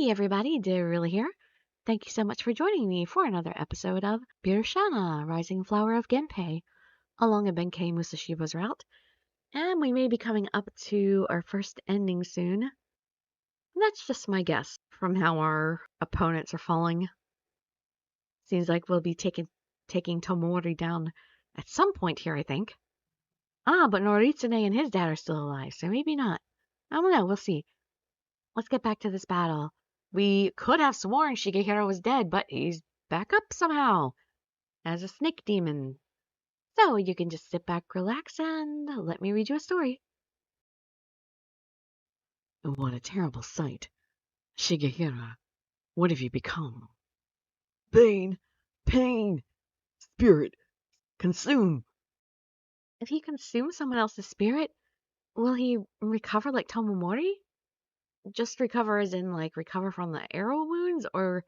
Hey everybody, Dirili here. Thank you so much for joining me for another episode of Birushana, Rising Flower of Genpei, along a Benkei Musashibo's route. And we may be coming up to our first ending soon. That's just my guess from how our opponents are falling. Seems like we'll be taking Tomori down at some point here, I think. But Noritsune and his dad are still alive, so maybe not. I don't know, we'll see. Let's get back to this battle. We could have sworn Shigehiro was dead, but he's back up somehow as a snake demon. So you can just sit back, relax, and let me read you a story. What a terrible sight. Shigehiro, what have you become? Pain! Pain! Spirit! Consume! If he consumes someone else's spirit, will he recover like Tomomori? Just recover as in like recover from the arrow wounds? Or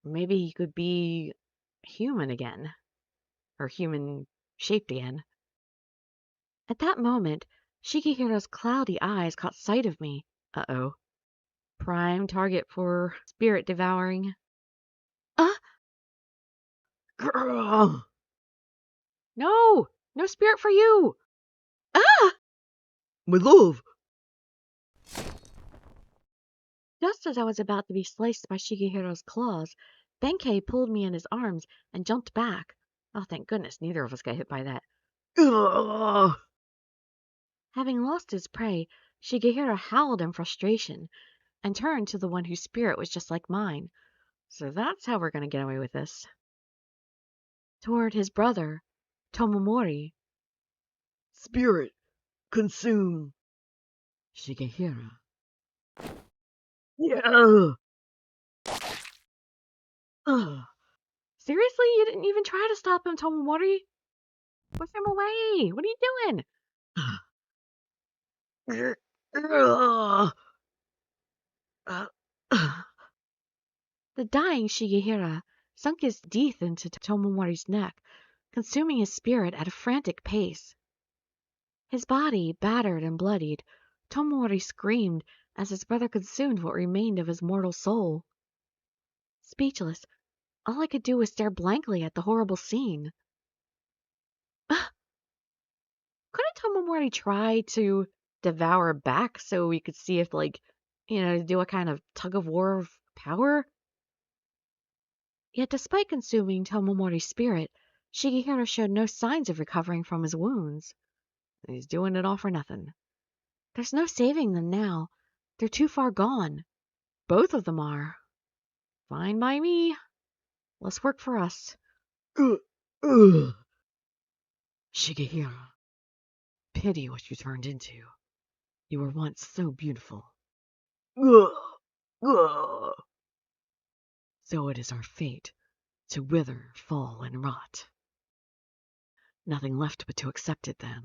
maybe he could be human again. Or human shaped again. At that moment, Shigehiro's cloudy eyes caught sight of me. Uh-oh. Prime target for spirit devouring. Grrr! No! No spirit for you! My love! Just as I was about to be sliced by Shigehiro's claws, Benkei pulled me in his arms and jumped back. Oh, thank goodness neither of us got hit by that. Ugh! Having lost his prey, Shigehiro howled in frustration and turned to the one whose spirit was just like mine. So that's how we're going to get away with this. Toward his brother, Tomomori. Spirit! Consume! Shigehiro. Yeah! Seriously? You didn't even try to stop him, Tomomori? Push him away! What are you doing? The dying Shigehira sunk his teeth into Tomomori's neck, consuming his spirit at a frantic pace. His body battered and bloodied, Tomomori screamed as his brother consumed what remained of his mortal soul. Speechless, all I could do was stare blankly at the horrible scene. Couldn't Tomomori try to devour back so we could see if, do a kind of tug-of-war of power? Yet despite consuming Tomomori's spirit, Shigehiro showed no signs of recovering from his wounds. He's doing it all for nothing. There's no saving them now. They're too far gone. Both of them are. Fine by me. Less work for us. Shigehiro, pity what you turned into. You were once so beautiful. So it is our fate to wither, fall, and rot. Nothing left but to accept it then.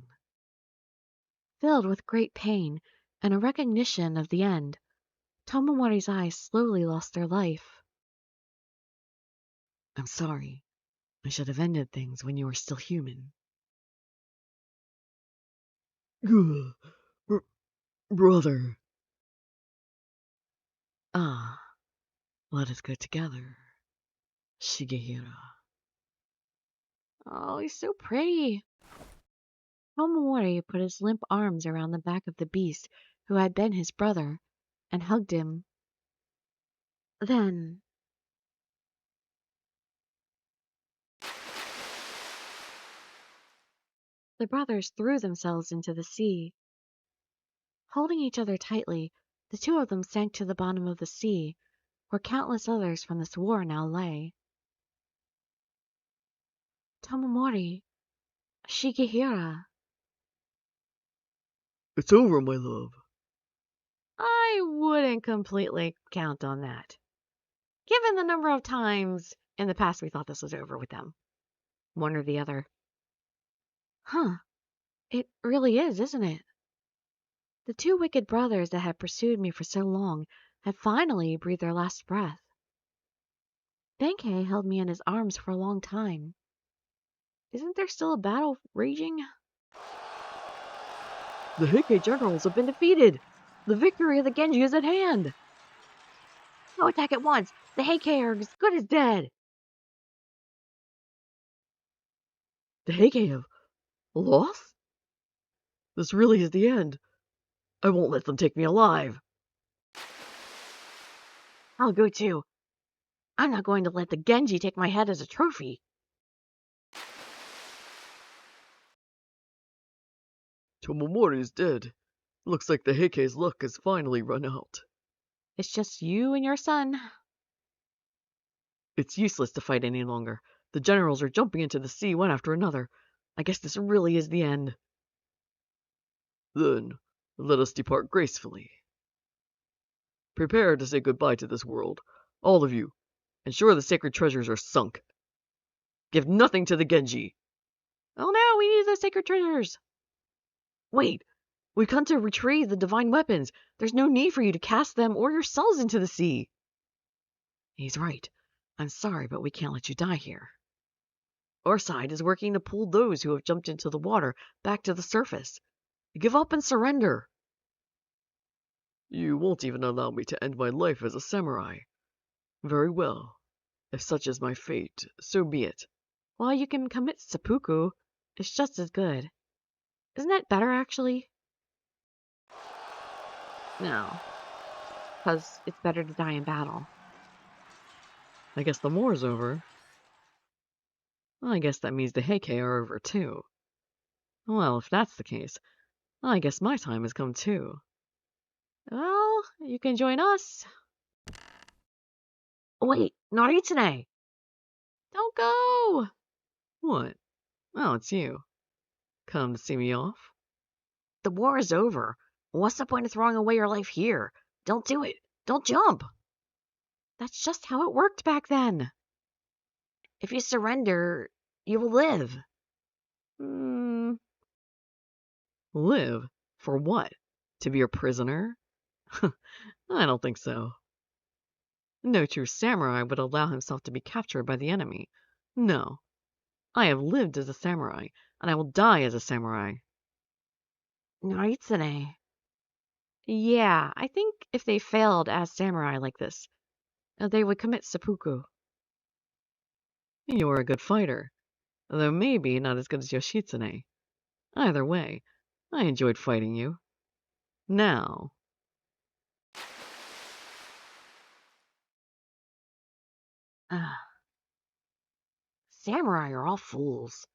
Filled with great pain and a recognition of the end, Tomomori's eyes slowly lost their life. I'm sorry. I should have ended things when you were still human. Brother. Let us go together, Shigehiro. Oh, he's so pretty. Tomomori put his limp arms around the back of the beast who had been his brother and hugged him. Then the brothers threw themselves into the sea. Holding each other tightly, the two of them sank to the bottom of the sea, where countless others from this war now lay. Tomomori, Shigehiro. It's over, my love. I wouldn't completely count on that, given the number of times in the past we thought this was over with them. One or the other. It really is, isn't it? The two wicked brothers that had pursued me for so long had finally breathed their last breath. Benkei held me in his arms for a long time. Isn't there still a battle raging? The Heike generals have been defeated. The victory of the Genji is at hand. No attack at once! The Heikei are as good as dead! The Heike have lost? This really is the end. I won't let them take me alive. I'll go too. I'm not going to let the Genji take my head as a trophy. Tomomori is dead. Looks like the Heike's luck has finally run out. It's just you and your son. It's useless to fight any longer. The generals are jumping into the sea one after another. I guess this really is the end. Then, let us depart gracefully. Prepare to say goodbye to this world. All of you. Ensure the sacred treasures are sunk. Give nothing to the Genji. Oh no, we need the sacred treasures. Wait, we've come to retrieve the divine weapons. There's no need for you to cast them or yourselves into the sea. He's right. I'm sorry, but we can't let you die here. Our side is working to pull those who have jumped into the water back to the surface. Give up and surrender. You won't even allow me to end my life as a samurai. Very well. If such is my fate, so be it. Well, you can commit seppuku. It's just as good. Isn't that better, actually? No. Because it's better to die in battle. I guess the war's over. I guess that means the Heike are over too. Well, if that's the case, I guess my time has come too. Well, you can join us. Wait, Naritsune! Don't go! What? Oh, it's you. Come to see me off? The war is over. What's the point of throwing away your life here? Don't do it. Don't jump. That's just how it worked back then. If you surrender, you will live. Live? For what? To be a prisoner? I don't think so. No true samurai would allow himself to be captured by the enemy. No. I have lived as a samurai, and I will die as a samurai. Naritsune. Yeah, I think if they failed as samurai like this, they would commit seppuku. You're a good fighter, though maybe not as good as Yoshitsune. Either way, I enjoyed fighting you. Now... Samurai are all fools.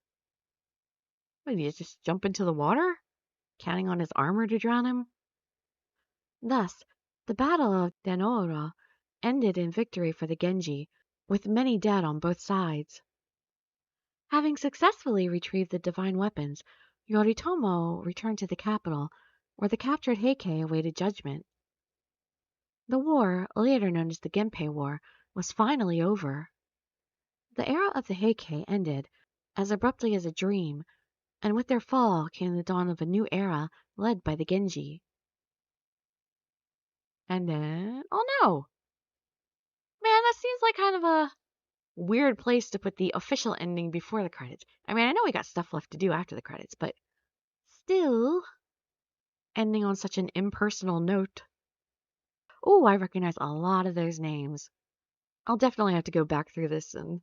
What, did he just jump into the water? Counting on his armor to drown him? Thus, the Battle of Denora ended in victory for the Genji, with many dead on both sides. Having successfully retrieved the divine weapons, Yoritomo returned to the capital, where the captured Heike awaited judgment. The war, later known as the Genpei War, was finally over. The era of the Heike ended as abruptly as a dream, and with their fall came the dawn of a new era led by the Genji. And then, oh no! Man, that seems like kind of a weird place to put the official ending before the credits. I mean, I know we got stuff left to do after the credits, but still, ending on such an impersonal note. Oh, I recognize a lot of those names. I'll definitely have to go back through this and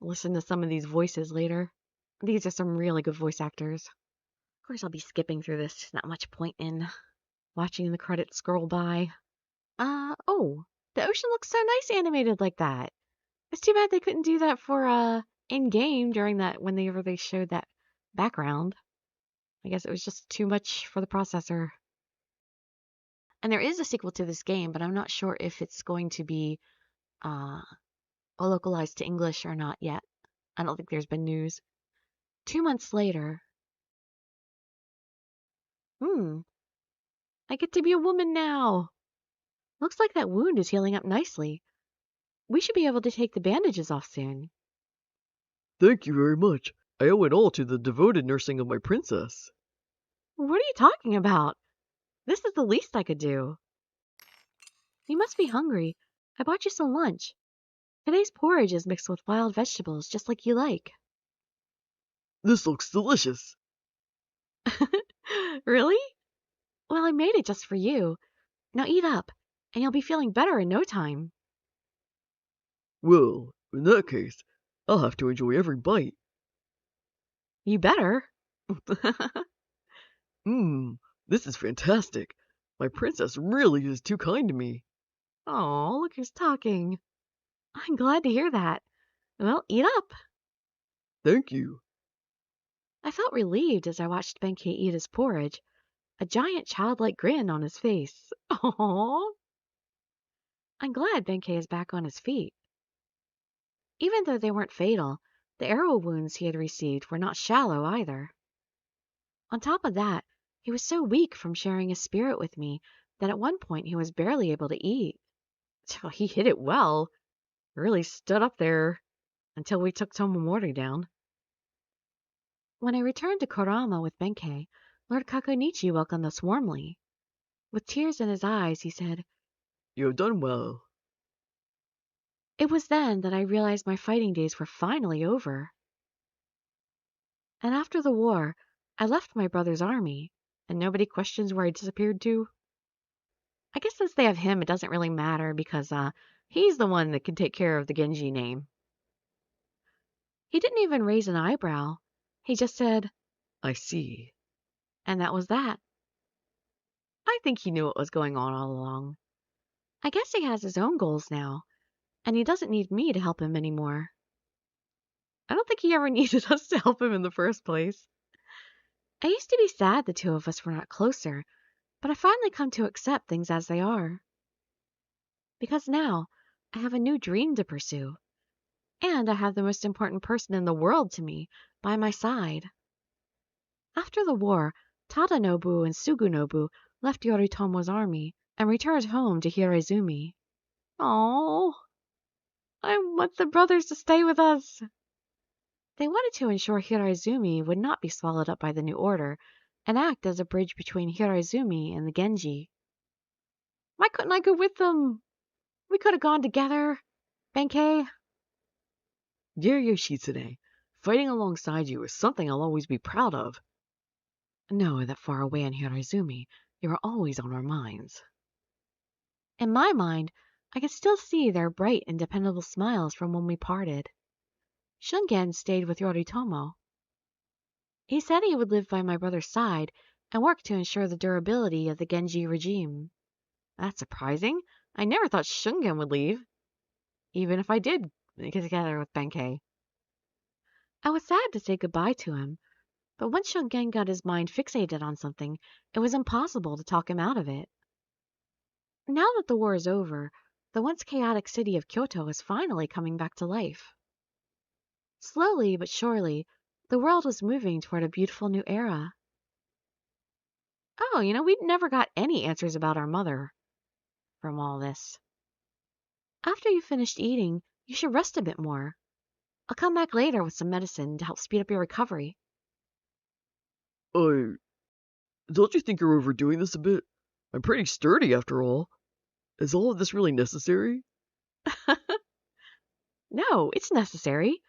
listen to some of these voices later. These are some really good voice actors. Of course, I'll be skipping through this. Not much point in watching the credits scroll by. Oh, the ocean looks so nice animated like that. It's too bad they couldn't do that for, in-game during that, whenever they showed that background. I guess it was just too much for the processor. And there is a sequel to this game, but I'm not sure if it's going to be, localized to English or not yet. I don't think there's been news. 2 months later. I get to be a woman now. Looks like that wound is healing up nicely. We should be able to take the bandages off soon. Thank you very much. I owe it all to the devoted nursing of my princess. What are you talking about? This is the least I could do. You must be hungry. I bought you some lunch. Today's porridge is mixed with wild vegetables, just like you like. This looks delicious. Really? Well, I made it just for you. Now eat up, and you'll be feeling better in no time. Well, in that case, I'll have to enjoy every bite. You better. Mmm, this is fantastic. My princess really is too kind to me. Oh, look who's talking. I'm glad to hear that. Well, eat up. Thank you. I felt relieved as I watched Benkei eat his porridge, a giant childlike grin on his face. Oh, I'm glad Benkei is back on his feet. Even though they weren't fatal, the arrow wounds he had received were not shallow either. On top of that, he was so weak from sharing his spirit with me that at one point he was barely able to eat. He hit it well, really stood up there until we took Tomomori down. When I returned to Korama with Benkei, Lord Kakonichi welcomed us warmly. With tears in his eyes, he said, You have done well. "It was then that I realized my fighting days were finally over. And after the war, I left my brother's army, and nobody questions where I disappeared to. I guess since they have him, it doesn't really matter because he's the one that can take care of the Genji name." He didn't even raise an eyebrow. He just said, I see. and that was that. I think he knew what was going on all along. I guess he has his own goals now, and he doesn't need me to help him anymore. I don't think he ever needed us to help him in the first place. I used to be sad the two of us were not closer, but I finally come to accept things as they are. Because now, I have a new dream to pursue, and I have the most important person in the world to me by my side. After the war, Tadanobu and Sugunobu left Yoritomo's army and returned home to Hiraizumi. Oh, I want the brothers to stay with us. They wanted to ensure Hiraizumi would not be swallowed up by the new order and act as a bridge between Hiraizumi and the Genji. Why couldn't I go with them? We could have gone together. Benkei? Dear Yoshitsune, fighting alongside you is something I'll always be proud of. Know that far away in Hiraizumi, you are always on our minds. In my mind, I could still see their bright and dependable smiles from when we parted. Shungen stayed with Yoritomo. He said he would live by my brother's side and work to ensure the durability of the Genji regime. That's surprising. I never thought Shungen would leave, even if I did get together with Benkei. I was sad to say goodbye to him, but once Shungen got his mind fixated on something, it was impossible to talk him out of it. Now that the war is over, the once chaotic city of Kyoto is finally coming back to life. Slowly but surely, the world was moving toward a beautiful new era. Oh, we never got any answers about our mother from all this. After you've finished eating, you should rest a bit more. I'll come back later with some medicine to help speed up your recovery. Don't you think you're overdoing this a bit? I'm pretty sturdy after all. Is all of this really necessary? No, it's necessary.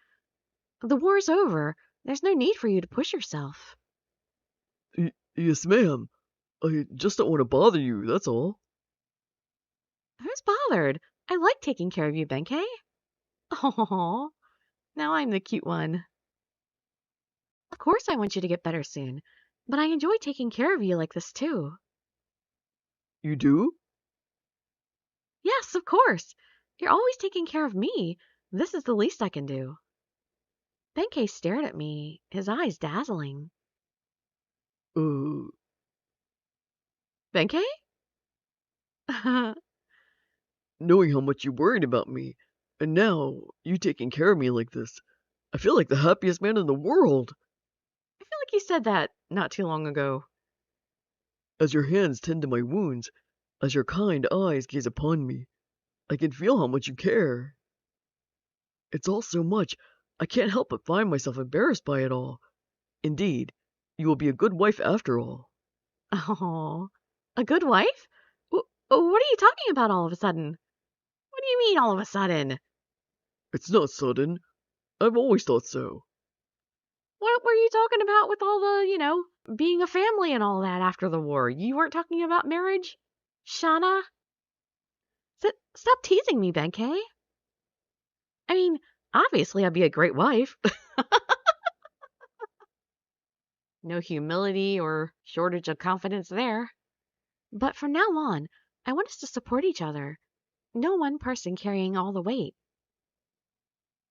The war's over. There's no need for you to push yourself. Yes, ma'am. I just don't want to bother you, that's all. Who's bothered? I like taking care of you, Benkei. Oh, now I'm the cute one. Of course I want you to get better soon, but I enjoy taking care of you like this too. You do? Yes, of course. You're always taking care of me. This is the least I can do. Benkei stared at me, his eyes dazzling. Uh, Benkei? Knowing how much you worried about me, and now you taking care of me like this, I feel like the happiest man in the world. I feel like you said that not too long ago. As your hands tend to my wounds, as your kind eyes gaze upon me, I can feel how much you care. It's all so much, I can't help but find myself embarrassed by it all. Indeed, you will be a good wife after all. Oh, a good wife? What are you talking about all of a sudden? What do you mean all of a sudden? It's not sudden. I've always thought so. What were you talking about with all the, being a family and all that after the war? You weren't talking about marriage? Shana? Stop teasing me, Benkei. I mean, obviously I'd be a great wife. No humility or shortage of confidence there. But from now on, I want us to support each other. No one person carrying all the weight.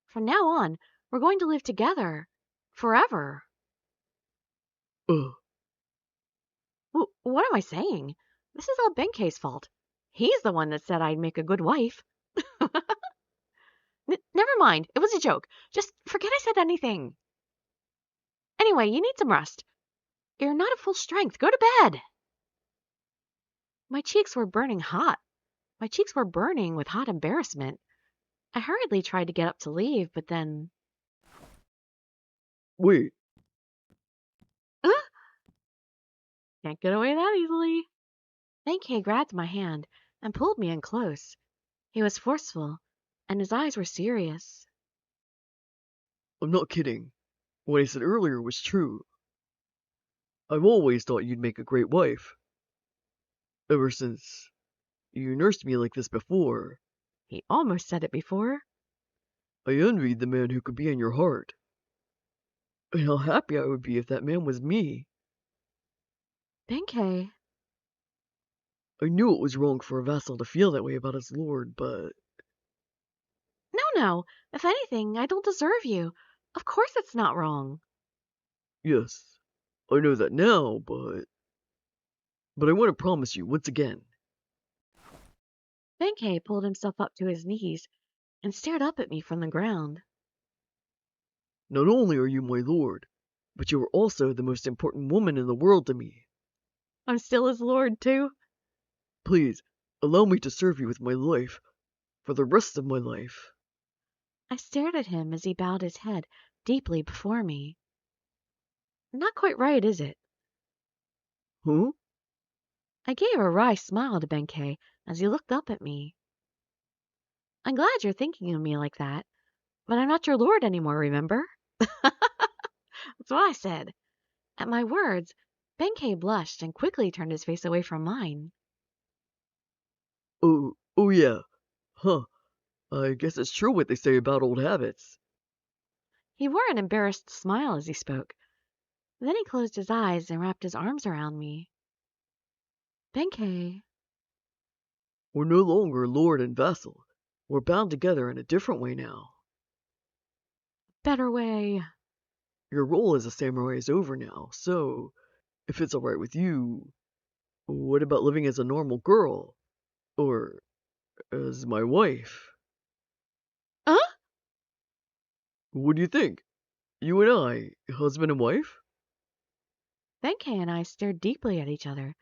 From now on, we're going to live together. Forever. Ugh. What am I saying? This is all Benkei's fault. He's the one that said I'd make a good wife. Never mind. It was a joke. Just forget I said anything. Anyway, you need some rest. You're not at full strength. Go to bed. My cheeks were burning hot. My cheeks were burning with hot embarrassment. I hurriedly tried to get up to leave, but then... Wait, Can't get away that easily. Benkei grabbed my hand and pulled me in close. He was forceful, and his eyes were serious. I'm not kidding. What I said earlier was true. I've always thought you'd make a great wife. Ever since you nursed me like this before, He almost said it before. I envied the man who could be in your heart. And how happy I would be if that man was me. Benkei, I knew it was wrong for a vassal to feel that way about his lord, but no. If anything, I don't deserve you. Of course it's not wrong. yes, I know that now, but I want to promise you once again. Benkei pulled himself up to his knees and stared up at me from the ground. Not only are you my lord, but you are also the most important woman in the world to me. I'm still his lord, too. Please, allow me to serve you with my life, for the rest of my life. I stared at him as he bowed his head deeply before me. Not quite right, is it? Huh? I gave a wry smile to Benkei as he looked up at me. I'm glad you're thinking of me like that, but I'm not your lord anymore, remember? That's what I said. At my words, Benkei blushed and quickly turned his face away from mine. Oh yeah. Huh. I guess it's true what they say about old habits. He wore an embarrassed smile as he spoke. Then he closed his eyes and wrapped his arms around me. Benkei, We're no longer lord and vassal. We're bound together in a different way now. better way. Your role as a samurai is over now, so if it's alright with you, what about living as a normal girl? Or as my wife? Huh? What do you think? You and I, husband and wife? Benkei and I stared deeply at each other.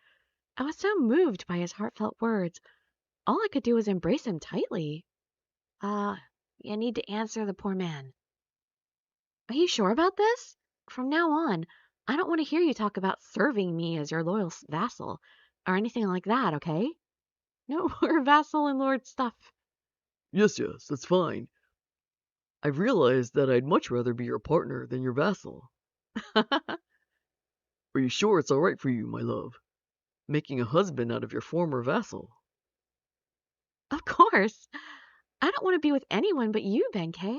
I was so moved by his heartfelt words. All I could do was embrace him tightly. You need to answer the poor man. Are you sure about this? From now on, I don't want to hear you talk about serving me as your loyal vassal or anything like that, okay? No more vassal and lord stuff. Yes, that's fine. I've realized that I'd much rather be your partner than your vassal. Are you sure it's alright for you, my love? Making a husband out of your former vassal? Of course. I don't want to be with anyone but you, Benkei.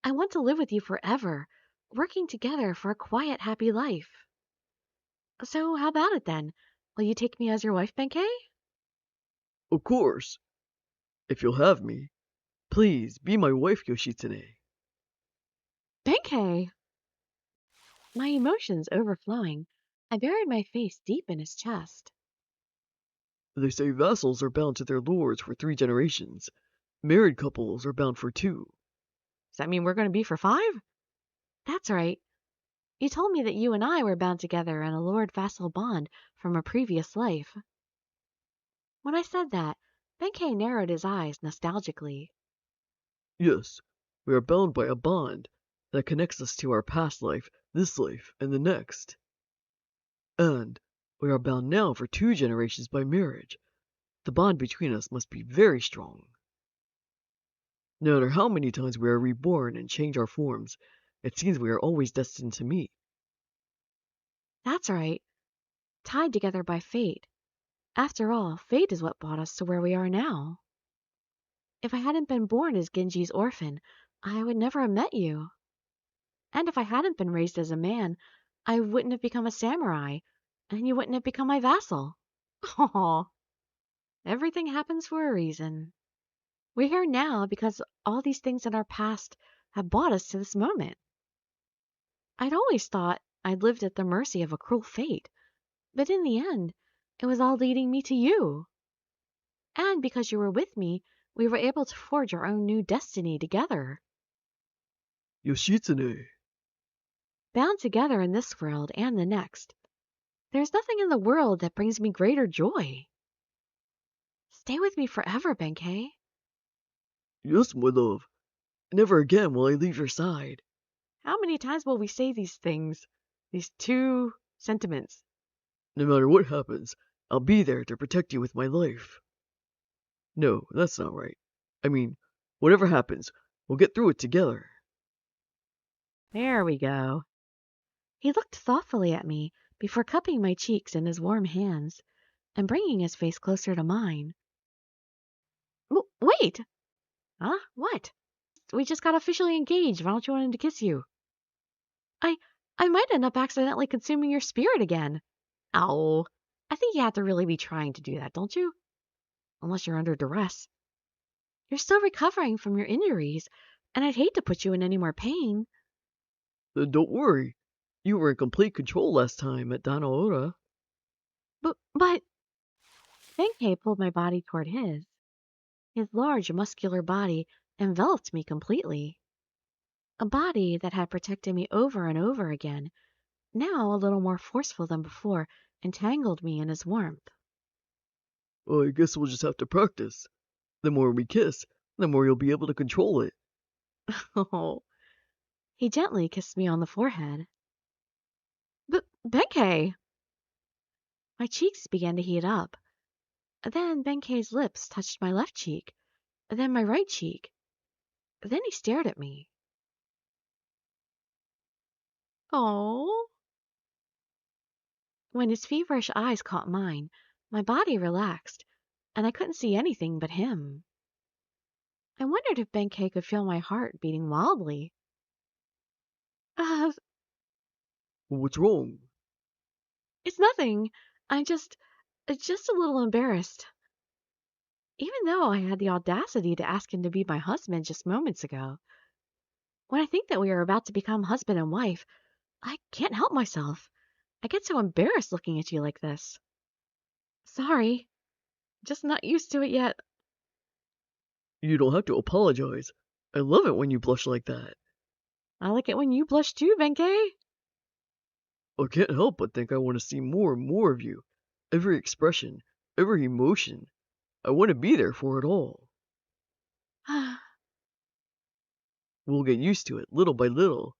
I want to live with you forever, working together for a quiet, happy life. So how about it then? Will you take me as your wife, Benkei? Of course. If you'll have me, please be my wife, Yoshitsune. Benkei! My emotions overflowing, I buried my face deep in his chest. They say vassals are bound to their lords for 3 generations. Married couples are bound for 2. Does that mean we're going to be for 5? That's right. You told me that you and I were bound together in a lord-vassal bond from a previous life. When I said that, Benkei narrowed his eyes nostalgically. Yes, we are bound by a bond that connects us to our past life, this life, and the next. And we are bound now for 2 generations by marriage. The bond between us must be very strong. No matter how many times we are reborn and change our forms, it seems we are always destined to meet. That's right. Tied together by fate. After all, fate is what brought us to where we are now. If I hadn't been born as Genji's orphan, I would never have met you. And if I hadn't been raised as a man, I wouldn't have become a samurai, and you wouldn't have become my vassal. Aw, everything happens for a reason. We're here now because all these things in our past have brought us to this moment. I'd always thought I'd lived at the mercy of a cruel fate, but in the end, it was all leading me to you. And because you were with me, we were able to forge our own new destiny together. Yoshitsune. Bound together in this world and the next, there's nothing in the world that brings me greater joy. Stay with me forever, Benkei. Yes, my love. Never again will I leave your side. How many times will we say these things? These two sentiments. No matter what happens, I'll be there to protect you with my life. No, that's not right. I mean, whatever happens, we'll get through it together. There we go. He looked thoughtfully at me before cupping my cheeks in his warm hands and bringing his face closer to mine. Wait! Huh? What? We just got officially engaged. Why don't you want him to kiss you? I might end up accidentally consuming your spirit again. Ow. I think you have to really be trying to do that, don't you? Unless you're under duress. You're still recovering from your injuries, and I'd hate to put you in any more pain. Then don't worry. You were in complete control last time at Danaora. But Benkei pulled my body toward his. His large, muscular body enveloped me completely. A body that had protected me over and over again, now a little more forceful than before, entangled me in his warmth. Well, I guess we'll just have to practice. The more we kiss, the more you'll be able to control it. Oh. He gently kissed me on the forehead. But Benkei! My cheeks began to heat up. Then Benkei's lips touched my left cheek, then my right cheek. Then he stared at me. Oh. When his feverish eyes caught mine, my body relaxed, and I couldn't see anything but him. I wondered if Benkei could feel my heart beating wildly. Uh, What's wrong? it's nothing. I'm just a little embarrassed. Even though I had the audacity to ask him to be my husband just moments ago. When I think that we are about to become husband and wife, I can't help myself. I get so embarrassed looking at you like this. Sorry. Just not used to it yet. You don't have to apologize. I love it when you blush like that. I like it when you blush too, Benkei. I can't help but think I want to see more and more of you. Every expression, every emotion. I want to be there for it all. We'll get used to it little by little.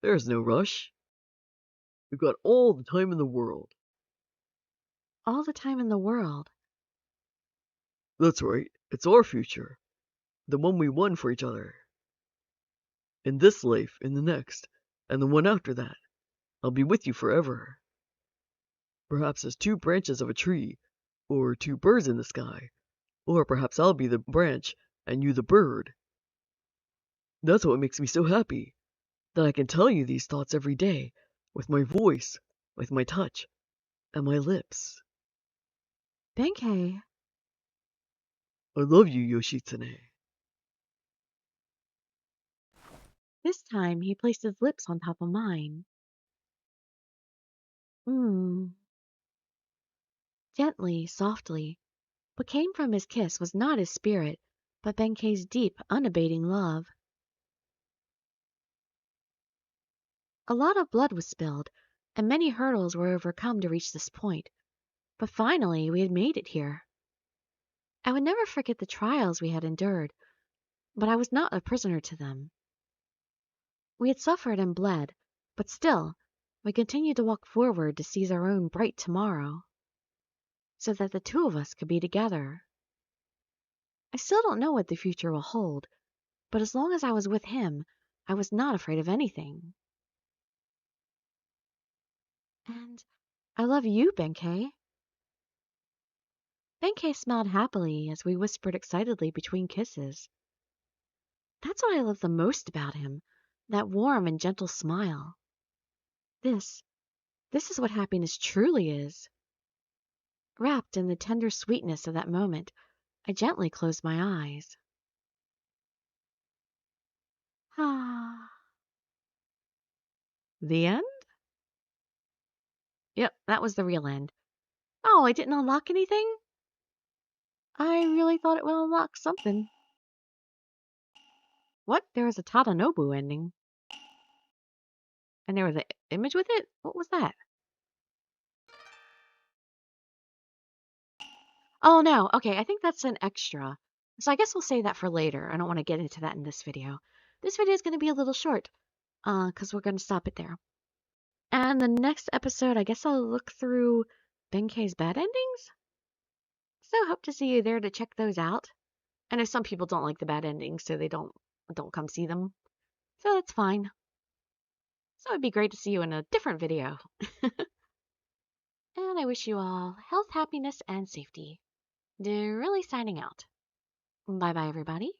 There's no rush. We've got all the time in the world. All the time in the world. That's right. It's our future. The one we won for each other. In this life, in the next, and the one after that. I'll be with you forever. Perhaps as two branches of a tree, or two birds in the sky, or perhaps I'll be the branch and you the bird. That's what makes me so happy, that I can tell you these thoughts every day, with my voice, with my touch, and my lips. Benkei. I love you, Yoshitsune. This time he placed his lips on top of mine. Gently, softly. What came from his kiss was not his spirit, but Benkei's deep, unabating love. A lot of blood was spilled, and many hurdles were overcome to reach this point, but finally we had made it here. I would never forget the trials we had endured, but I was not a prisoner to them. We had suffered and bled, but still, we continued to walk forward to seize our own bright tomorrow, so that the two of us could be together. I still don't know what the future will hold, but as long as I was with him, I was not afraid of anything. And I love you, Benkei. Benkei smiled happily as we whispered excitedly between kisses. That's what I love the most about him, that warm and gentle smile. This is what happiness truly is. Wrapped in the tender sweetness of that moment, I gently closed my eyes. Ah. The end? Yep, that was the real end. Oh, I didn't unlock anything? I really thought it would unlock something. What? There was a Tadanobu ending. And there was an image with it? What was that? Oh, no. Okay, I think that's an extra. So I guess we'll save that for later. I don't want to get into that in this video. This video is going to be a little short, because we're going to stop it there. And the next episode, I guess I'll look through Benkei's bad endings? So hope to see you there to check those out. I know some people don't like the bad endings, so they don't come see them. So that's fine. So it'd be great to see you in a different video. And I wish you all health, happiness, and safety. Dirili signing out. Bye bye, everybody.